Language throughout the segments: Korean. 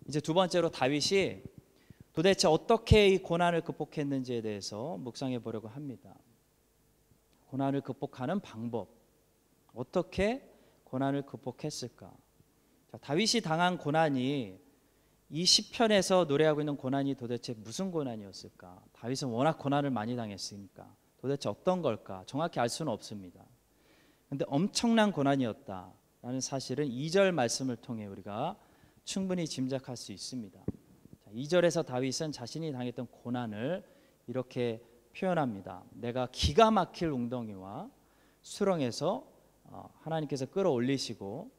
이제 두 번째로 다윗이 도대체 어떻게 이 고난을 극복했는지에 대해서 묵상해 보려고 합니다. 고난을 극복하는 방법, 어떻게 고난을 극복했을까? 자, 다윗이 당한 고난이 이 시편에서 노래하고 있는 고난이 도대체 무슨 고난이었을까? 다윗은 워낙 고난을 많이 당했으니까 도대체 어떤 걸까? 정확히 알 수는 없습니다. 그런데 엄청난 고난이었다라는 사실은 2절 말씀을 통해 우리가 충분히 짐작할 수 있습니다. 2절에서 다윗은 자신이 당했던 고난을 이렇게 표현합니다. 내가 기가 막힐 웅덩이와 수렁에서 하나님께서 끌어올리시고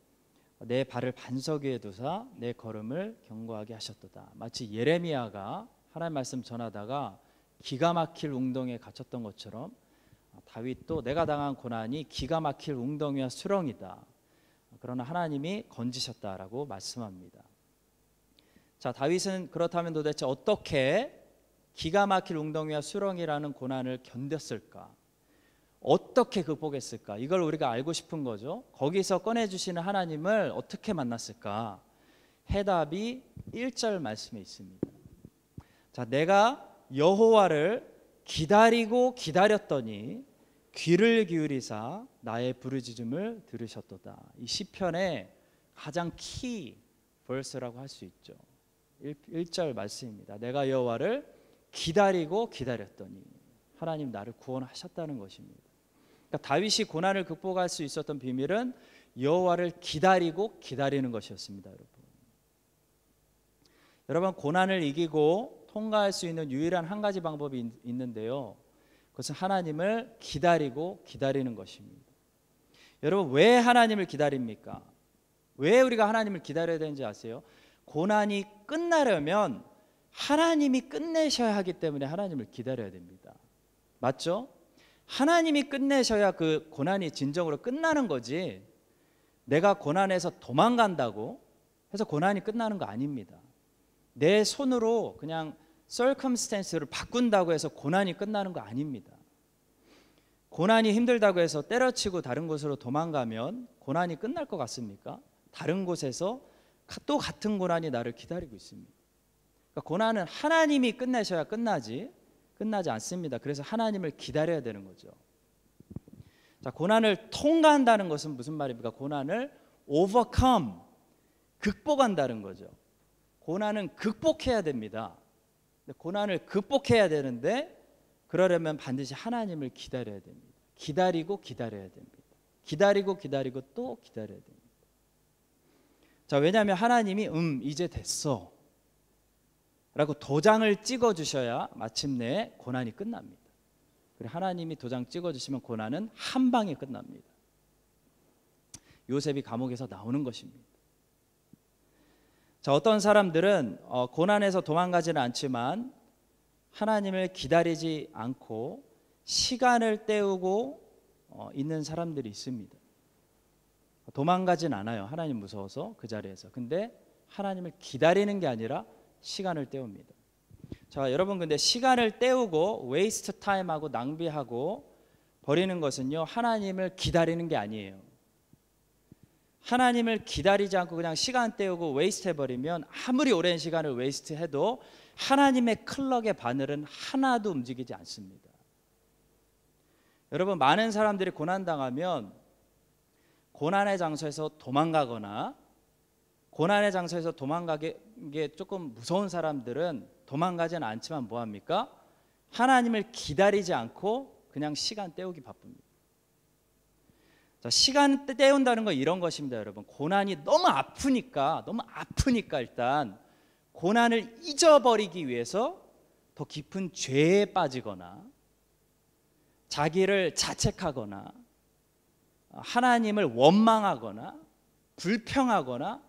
내 발을 반석 위에 두사 내 걸음을 견고하게 하셨도다. 마치 예레미야가 하나님 말씀 전하다가 기가 막힐 웅덩이에 갇혔던 것처럼 다윗도 내가 당한 고난이 기가 막힐 웅덩이와 수렁이다. 그러나 하나님이 건지셨다라고 말씀합니다. 자, 다윗은 그렇다면 도대체 어떻게 기가 막힐 웅덩이와 수렁이라는 고난을 견뎠을까? 어떻게 극복했을까? 이걸 우리가 알고 싶은 거죠. 거기서 꺼내주시는 하나님을 어떻게 만났을까? 해답이 1절 말씀에 있습니다. 자, 내가 여호와를 기다리고 기다렸더니 귀를 기울이사 나의 부르짖음을 들으셨도다. 이 시편의 가장 키 벌스라고 할 수 있죠. 1절 말씀입니다. 내가 여호와를 기다리고 기다렸더니 하나님 나를 구원하셨다는 것입니다. 그러니까 다윗이 고난을 극복할 수 있었던 비밀은 여호와를 기다리고 기다리는 것이었습니다. 여러분 고난을 이기고 통과할 수 있는 유일한 한 가지 방법이 있는데요. 그것은 하나님을 기다리고 기다리는 것입니다. 여러분 왜 하나님을 기다립니까? 왜 우리가 하나님을 기다려야 되는지 아세요? 고난이 끝나려면 하나님이 끝내셔야 하기 때문에 하나님을 기다려야 됩니다. 맞죠? 하나님이 끝내셔야 그 고난이 진정으로 끝나는 거지 내가 고난에서 도망간다고 해서 고난이 끝나는 거 아닙니다. 내 손으로 그냥 circumstance를 바꾼다고 해서 고난이 끝나는 거 아닙니다. 고난이 힘들다고 해서 때려치고 다른 곳으로 도망가면 고난이 끝날 것 같습니까? 다른 곳에서 또 같은 고난이 나를 기다리고 있습니다. 그러니까 고난은 하나님이 끝내셔야 끝나지 않습니다. 그래서 하나님을 기다려야 되는 거죠. 자, 고난을 통과한다는 것은 무슨 말입니까? 고난을 overcome, 극복한다는 거죠. 고난은 극복해야 됩니다. 고난을 극복해야 되는데 그러려면 반드시 하나님을 기다려야 됩니다. 기다리고 기다려야 됩니다. 기다리고 기다리고 또 기다려야 됩니다. 자, 왜냐하면 하나님이 이제 됐어 라고 도장을 찍어주셔야 마침내 고난이 끝납니다. 그리고 하나님이 도장 찍어주시면 고난은 한 방에 끝납니다. 요셉이 감옥에서 나오는 것입니다. 자, 어떤 사람들은 고난에서 도망가지는 않지만 하나님을 기다리지 않고 시간을 때우고 있는 사람들이 있습니다. 도망가진 않아요. 하나님 무서워서 그 자리에서. 근데 하나님을 기다리는 게 아니라 시간을 때웁니다. 자, 여러분 근데 시간을 때우고 웨이스트 타임하고 낭비하고 버리는 것은요 하나님을 기다리는 게 아니에요. 하나님을 기다리지 않고 그냥 시간 때우고 웨이스트 해버리면 아무리 오랜 시간을 웨이스트 해도 하나님의 클럭의 바늘은 하나도 움직이지 않습니다. 여러분 많은 사람들이 고난당하면 고난의 장소에서 도망가거나 고난의 장소에서 도망가게 조금 무서운 사람들은 도망가지는 않지만 뭐합니까? 하나님을 기다리지 않고 그냥 시간 때우기 바쁩니다. 자, 시간 때운다는 건 이런 것입니다. 여러분 고난이 너무 아프니까 일단 고난을 잊어버리기 위해서 더 깊은 죄에 빠지거나 자기를 자책하거나 하나님을 원망하거나 불평하거나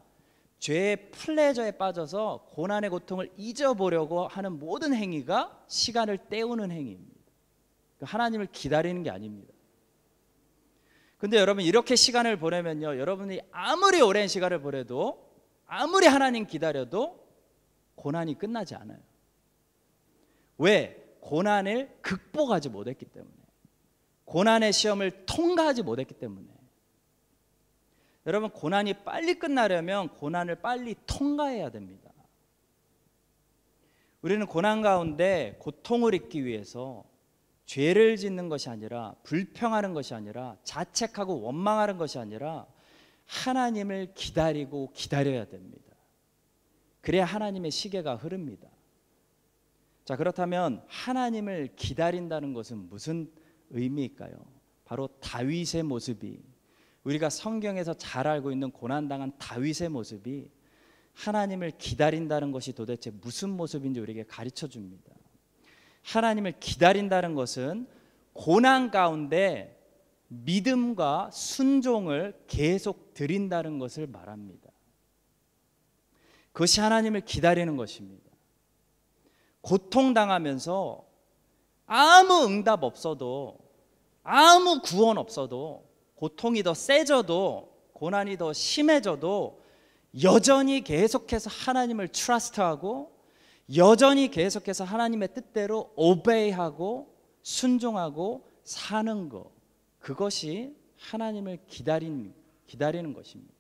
죄의 플레저에 빠져서 고난의 고통을 잊어보려고 하는 모든 행위가 시간을 때우는 행위입니다. 하나님을 기다리는 게 아닙니다. 근데 여러분 이렇게 시간을 보내면요 여러분이 아무리 오랜 시간을 보내도 아무리 하나님 기다려도 고난이 끝나지 않아요. 왜? 고난을 극복하지 못했기 때문에, 고난의 시험을 통과하지 못했기 때문에. 여러분 고난이 빨리 끝나려면 고난을 빨리 통과해야 됩니다. 우리는 고난 가운데 고통을 잊기 위해서 죄를 짓는 것이 아니라, 불평하는 것이 아니라, 자책하고 원망하는 것이 아니라 하나님을 기다리고 기다려야 됩니다. 그래야 하나님의 시계가 흐릅니다. 자, 그렇다면 하나님을 기다린다는 것은 무슨 의미일까요? 바로 다윗의 모습이, 우리가 성경에서 잘 알고 있는 고난당한 다윗의 모습이 하나님을 기다린다는 것이 도대체 무슨 모습인지 우리에게 가르쳐 줍니다. 하나님을 기다린다는 것은 고난 가운데 믿음과 순종을 계속 드린다는 것을 말합니다. 그것이 하나님을 기다리는 것입니다. 고통당하면서 아무 응답 없어도, 아무 구원 없어도, 고통이 더 세져도, 고난이 더 심해져도 여전히 계속해서 하나님을 트러스트하고, 여전히 계속해서 하나님의 뜻대로 오베이하고 순종하고 사는 것, 그것이 하나님을 기다리는 것입니다.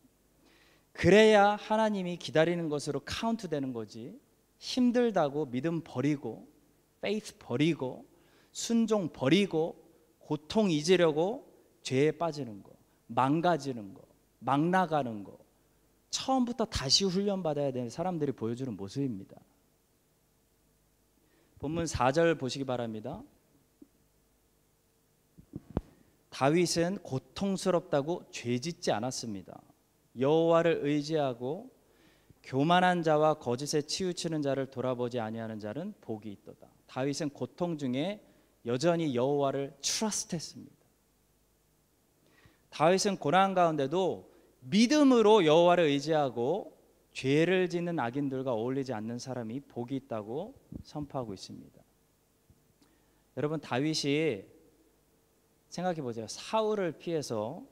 그래야 하나님이 기다리는 것으로 카운트되는 거지, 힘들다고 믿음 버리고, 페이스 버리고, 순종 버리고, 고통 잊으려고 죄에 빠지는 거, 망가지는 거, 막 나가는 거, 처음부터 다시 훈련받아야 되는 사람들이 보여주는 모습입니다. 본문 4절 보시기 바랍니다. 다윗은 고통스럽다고 죄짓지 않았습니다. 여호와를 의지하고 교만한 자와 거짓에 치우치는 자를 돌아보지 아니하는 자는 복이 있도다. 다윗은 고통 중에 여전히 여호와를 트러스트했습니다. 다윗은 고난 가운데도 믿음으로 여호와를 의지하고 죄를 짓는 악인들과 어울리지 않는 사람이 복이 있다고 선포하고 있습니다. 여러분, 다윗이 생각해 보세요. 사울을 피해서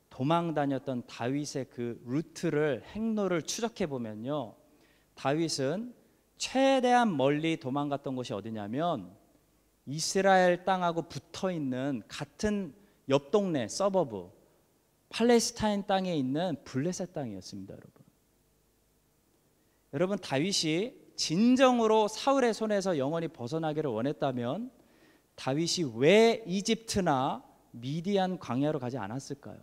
도망 다녔던 다윗의 그 루트를, 행로를 추적해 보면요, 다윗은 최대한 멀리 도망갔던 곳이 어디냐면 이스라엘 땅하고 붙어 있는 같은 옆 동네 서버브 팔레스타인 땅에 있는 블레셋 땅이었습니다. 여러분, 다윗이 진정으로 사울의 손에서 영원히 벗어나기를 원했다면 다윗이 왜 이집트나 미디안 광야로 가지 않았을까요?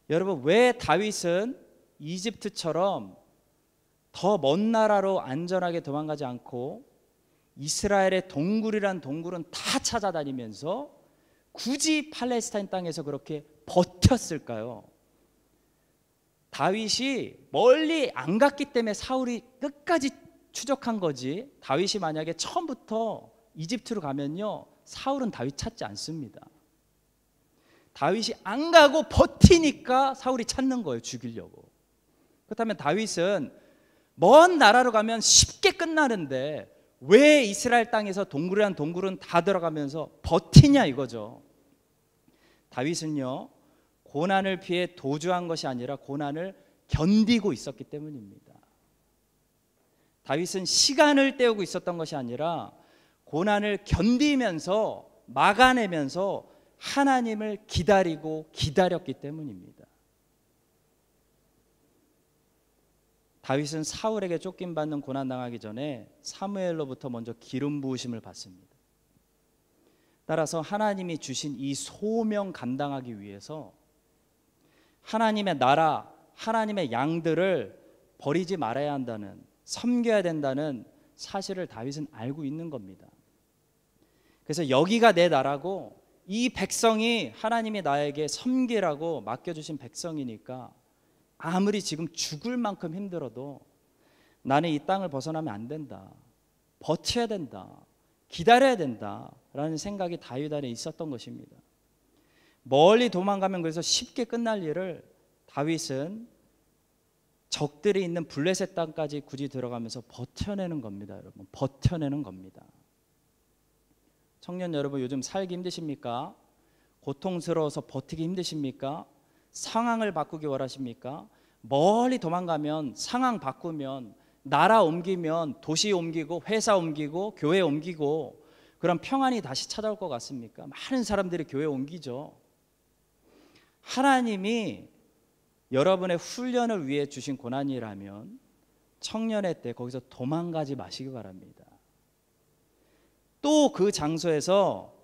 여러분, 왜 다윗은 이집트처럼 더 먼 나라로 안전하게 도망가지 않고 이스라엘의 동굴이란 동굴은 다 찾아다니면서 굳이 팔레스타인 땅에서 그렇게 버텼을까요? 다윗이 멀리 안 갔기 때문에 사울이 끝까지 추적한 거지, 다윗이 만약에 처음부터 이집트로 가면요, 사울은 다윗 찾지 않습니다. 다윗이 안 가고 버티니까 사울이 찾는 거예요, 죽이려고. 그렇다면 다윗은 먼 나라로 가면 쉽게 끝나는데 왜 이스라엘 땅에서 동굴이란 동굴은 다 들어가면서 버티냐 이거죠. 다윗은요, 고난을 피해 도주한 것이 아니라 고난을 견디고 있었기 때문입니다. 다윗은 시간을 때우고 있었던 것이 아니라 고난을 견디면서, 막아내면서 하나님을 기다리고 기다렸기 때문입니다. 다윗은 사울에게 쫓김받는 고난당하기 전에 사무엘로부터 먼저 기름 부으심을 받습니다. 따라서 하나님이 주신 이 소명 감당하기 위해서 하나님의 나라, 하나님의 양들을 버리지 말아야 한다는, 섬겨야 된다는 사실을 다윗은 알고 있는 겁니다. 그래서 여기가 내 나라고 이 백성이 하나님이 나에게 섬기라고 맡겨주신 백성이니까 아무리 지금 죽을 만큼 힘들어도 나는 이 땅을 벗어나면 안 된다, 버텨야 된다, 기다려야 된다라는 생각이 다윗 안에 있었던 것입니다. 멀리 도망가면 그래서 쉽게 끝날 일을 다윗은 적들이 있는 블레셋 땅까지 굳이 들어가면서 버텨내는 겁니다. 여러분, 버텨내는 겁니다. 청년 여러분, 요즘 살기 힘드십니까? 고통스러워서 버티기 힘드십니까? 상황을 바꾸기 원하십니까? 멀리 도망가면, 상황 바꾸면, 나라 옮기면, 도시 옮기고, 회사 옮기고, 교회 옮기고, 그럼 평안이 다시 찾아올 것 같습니까? 많은 사람들이 교회 옮기죠. 하나님이 여러분의 훈련을 위해 주신 고난이라면 청년의 때 거기서 도망가지 마시기 바랍니다. 또 그 장소에서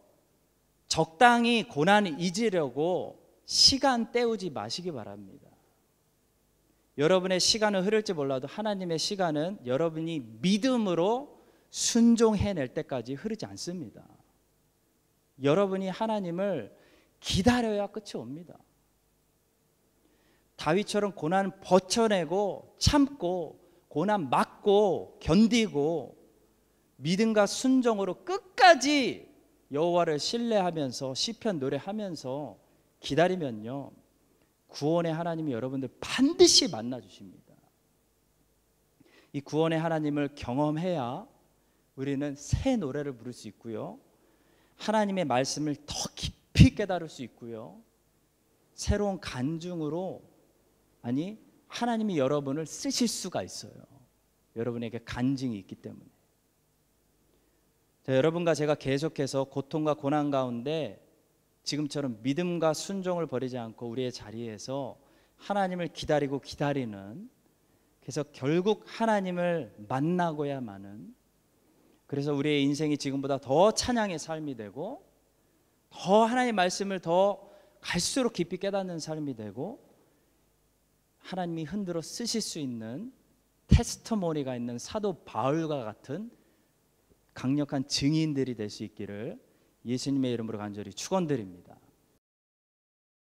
적당히 고난을 잊으려고 시간 때우지 마시기 바랍니다. 여러분의 시간은 흐를지 몰라도 하나님의 시간은 여러분이 믿음으로 순종해낼 때까지 흐르지 않습니다. 여러분이 하나님을 기다려야 끝이 옵니다. 다윗처럼 고난 버텨내고 참고 고난 막고 견디고 믿음과 순종으로 끝까지 여호와를 신뢰하면서 시편 노래하면서 기다리면요, 구원의 하나님이 여러분들 반드시 만나 주십니다. 이 구원의 하나님을 경험해야 우리는 새 노래를 부를 수 있고요, 하나님의 말씀을 더 깊이 깨달을 수 있고요, 새로운 간증으로 하나님이 여러분을 쓰실 수가 있어요. 여러분에게 간증이 있기 때문에. 자, 여러분과 제가 계속해서 고통과 고난 가운데 지금처럼 믿음과 순종을 버리지 않고 우리의 자리에서 하나님을 기다리고 기다리는, 그래서 결국 하나님을 만나고야만은, 그래서 우리의 인생이 지금보다 더 찬양의 삶이 되고 더 하나님의 말씀을 더 갈수록 깊이 깨닫는 삶이 되고 하나님이 흔들어 쓰실 수 있는 테스트모니가 있는 사도 바울과 같은 강력한 증인들이 될 수 있기를 예수님의 이름으로 간절히 축원드립니다.